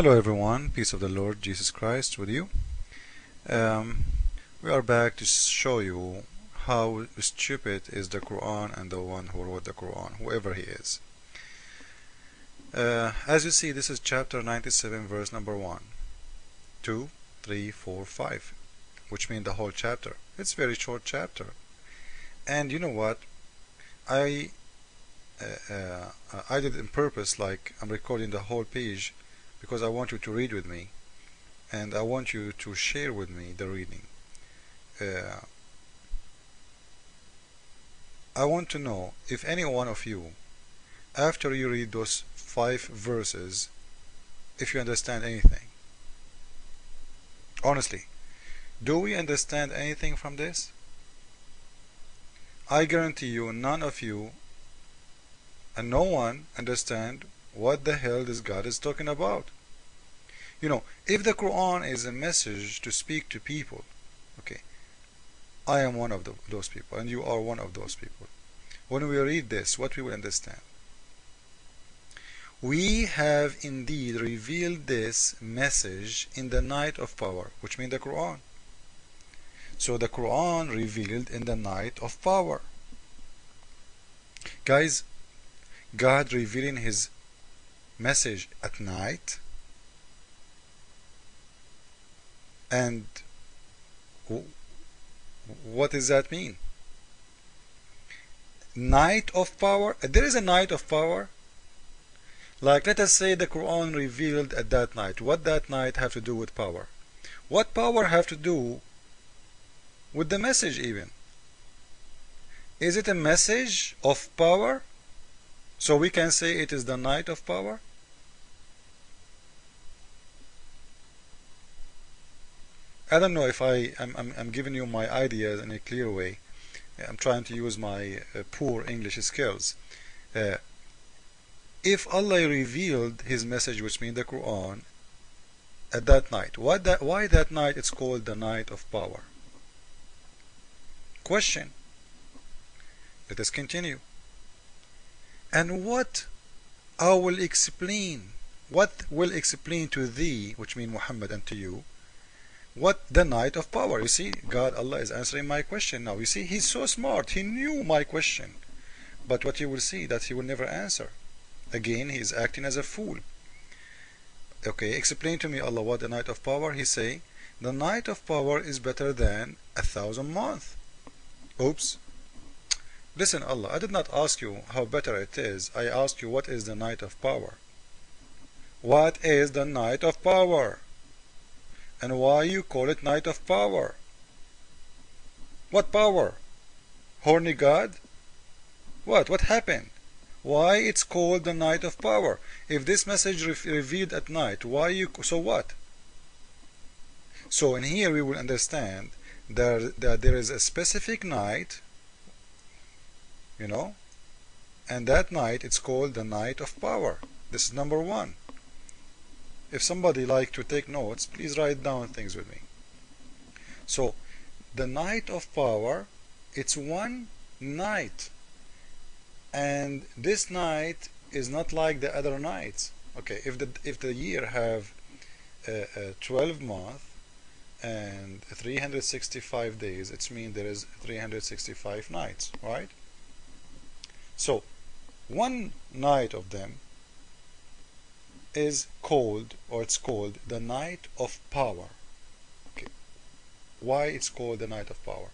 Hello everyone, peace of the Lord Jesus Christ with you. Um, we are back to show you how stupid is the Quran and the one who wrote the Quran, whoever he is. As you see, this is chapter 97, verse number 1, 2, 3, 4, 5, which means the whole chapter. It's a very short chapter. And you know what? I did it on purpose, like I'm recording the whole page because I want you to read with me and I want you to share with me the reading. I want to know if any one of you, after you read those 5 verses, if you understand anything. Honestly, do we understand anything from this? I guarantee you none of you and no one understand what the hell this God is talking about. You know, if the Quran is a message to speak to people, okay, I am one of those people and you are one of those people. When we read this, what we will understand? We have indeed revealed this message in the night of power, which means the Quran. So the Quran revealed in the night of power. Guys, God revealing his message at night, and what does that mean? Night of power? There is a night of power. Like, let us say the Quran revealed at that night. What that night have to do with power? What power have to do with the message even? Is it a message of power? So we can say it is the night of power? I don't know if I'm giving you my ideas in a clear way. I'm trying to use my poor English skills. If Allah revealed his message, which means the Quran, at that night, why that night it's called the night of power? Question. Let us continue. And what I will explain, what will explain to thee, which means Muhammad, and to you, what the night of power? You see, God, Allah is answering my question now. You see, he's so smart. He knew my question. But what you will see, that he will never answer. Again, he is acting as a fool. Okay, explain to me, Allah, what the night of power? He say, the night of power is better than 1,000 months. Oops. Listen, Allah, I did not ask you how better it is. I asked you what is the night of power. What is the night of power? And why you call it night of power? What power? Horny God? What happened? Why it's called the night of power? If this message revealed at night, why you, so what? So in here we will understand that there is a specific night, you know, and that night it's called the night of power. This is number 1. If somebody like to take notes, please write down things with me. So the night of power, it's one night, and this night is not like the other nights. Okay, if the year have 12 months and 365 days, it means there is 365 nights, right? So one night of them is called, or it's called, the night of power. Okay. Why it's called the night of power?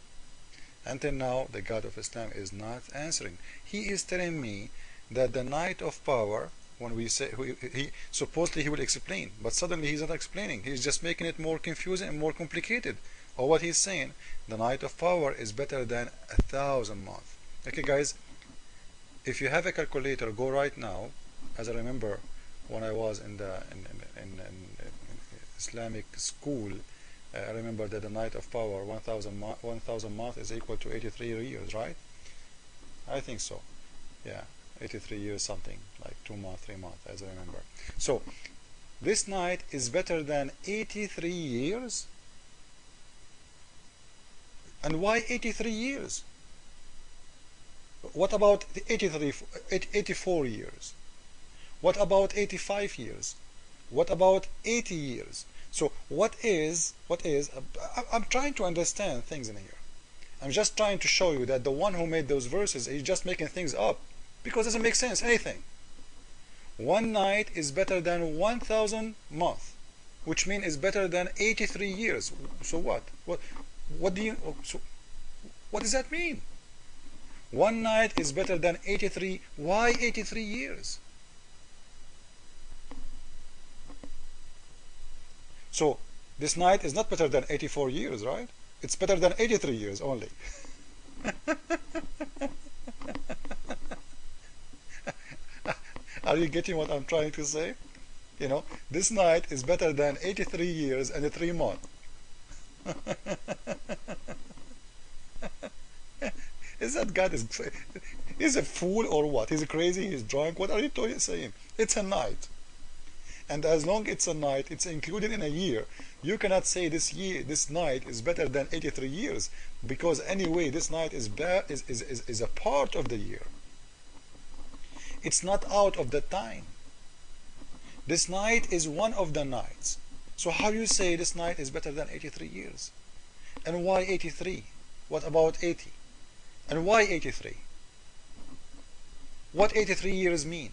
Until now, the God of Islam is not answering. He is telling me that the night of power, when we say, he supposedly he will explain, but suddenly he's not explaining. He's just making it more confusing and more complicated. Or what he's saying, the night of power is better than 1,000 months. Okay, guys, if you have a calculator, go right now. As I remember, when I was in Islamic school, I remember that the night of power, 1,000 months is equal to 83 years, right? I think so. Yeah, 83 years something, like 2 months, 3 months, as I remember. So this night is better than 83 years. And why 83 years? What about the 84 years? What about 85 years? What about 80 years? So I'm trying to understand things in here. I'm just trying to show you that the one who made those verses is just making things up because it doesn't make sense anything. One night is better than 1,000 months, which means it's better than 83 years. So what? So what does that mean? One night is better than 83. Why 83 years? So this night is not better than 84 years, right? It's better than 83 years only. Are you getting what I'm trying to say? You know, this night is better than 83 years and 3 months. Is that God is a fool or what? He's crazy, he's drunk. What are you saying? It's a night. And as long it's a night, it's included in a year. You cannot say this night is better than 83 years, because anyway, this night is a part of the year. It's not out of the time. This night is one of the nights. So how you say this night is better than 83 years? And why 83? What about 80? And why 83? What 83 years mean?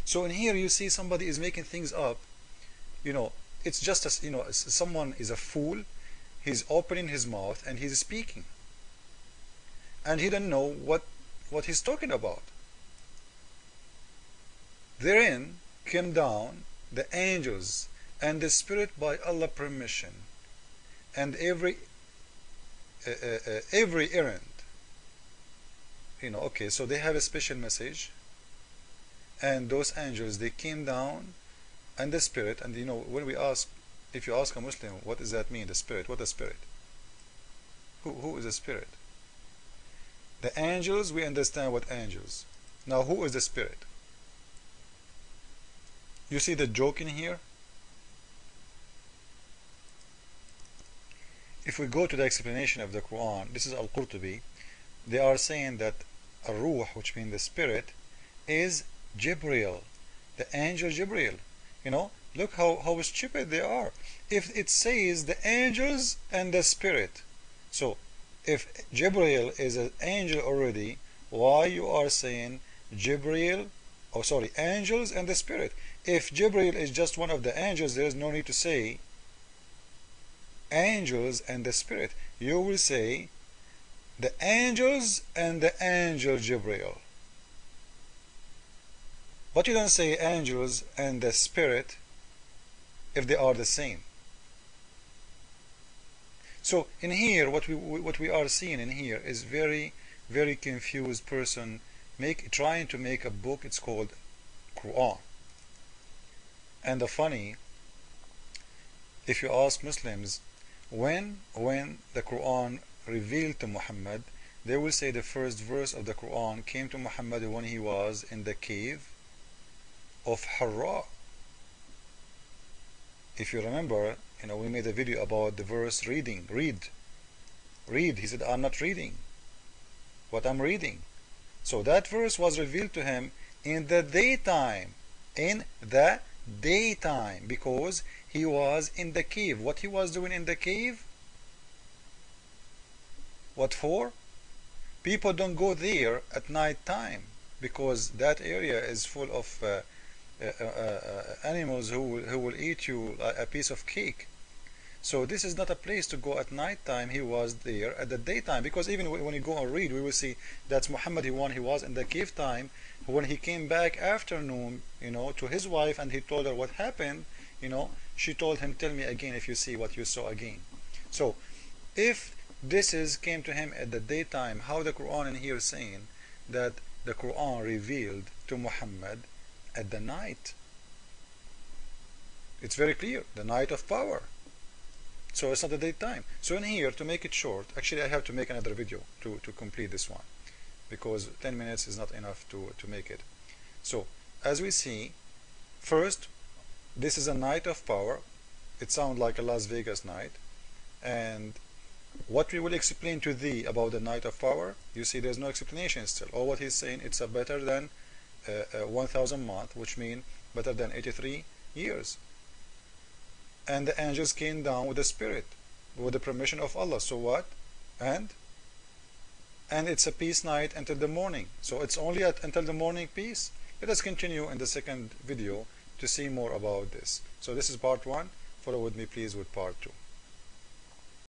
So in here you see somebody is making things up. You know, it's just as, you know, someone is a fool. He's opening his mouth and he's speaking, and he doesn't know what he's talking about. Therein came down the angels and the spirit by Allah's permission, and every errand. You know, okay, so they have a special message, and those angels, they came down, and the spirit. And you know, when we ask, if you ask a Muslim, what does that mean, the spirit? What is spirit? Who is the spirit? The angels, we understand what angels. Now who is the spirit? You see the joke in here? If we go to the explanation of the Quran, this is Al-Qurtubi, they are saying that Ar-Ruh, which means the spirit, is Jibril, the angel Jibril. You know, look how stupid they are. If it says the angels and the spirit, so if Jibril is an angel already, why you are saying Jibril, oh sorry, angels and the spirit? If Jibril is just one of the angels, there is no need to say angels and the spirit. You will say the angels and the angel Jibril. But you don't say angels and the spirit if they are the same. So in here, what we are seeing in here is very confused person trying to make a book. It's called Quran. And the funny, if you ask Muslims, when the Quran revealed to Muhammad, they will say the first verse of the Quran came to Muhammad when he was in the cave of Hira. If you remember, you know, we made a video about the verse read. He said, I'm not reading what I'm reading. So that verse was revealed to him in the daytime, because he was in the cave. What he was doing in the cave? What for? People don't go there at night time, because that area is full of animals who will eat you a piece of cake. So this is not a place to go at night time. He was there at the daytime, because even when you go and read, we will see that's Muhammad. He was in the cave time. When he came back afternoon, you know, to his wife, and he told her what happened, you know, she told him, tell me again if you see what you saw again. So if this came to him at the daytime, how the Quran in here is saying that the Quran revealed to Muhammad at the night? It's very clear, the night of power. So it's not the daytime. So in here, to make it short, actually I have to make another video to complete this one, because 10 minutes is not enough to make it. So as we see, first, this is a night of power. It sounds like a Las Vegas night. And what we will explain to thee about the night of power, you see there's no explanation still. All what he's saying, it's a better than 1000 months, which mean better than 83 years. And the angels came down with the spirit, with the permission of Allah. So what? And it's a peace night until the morning. So it's only until the morning peace. Let us continue in the second video to see more about this. So this is part 1. Follow with me please with part 2.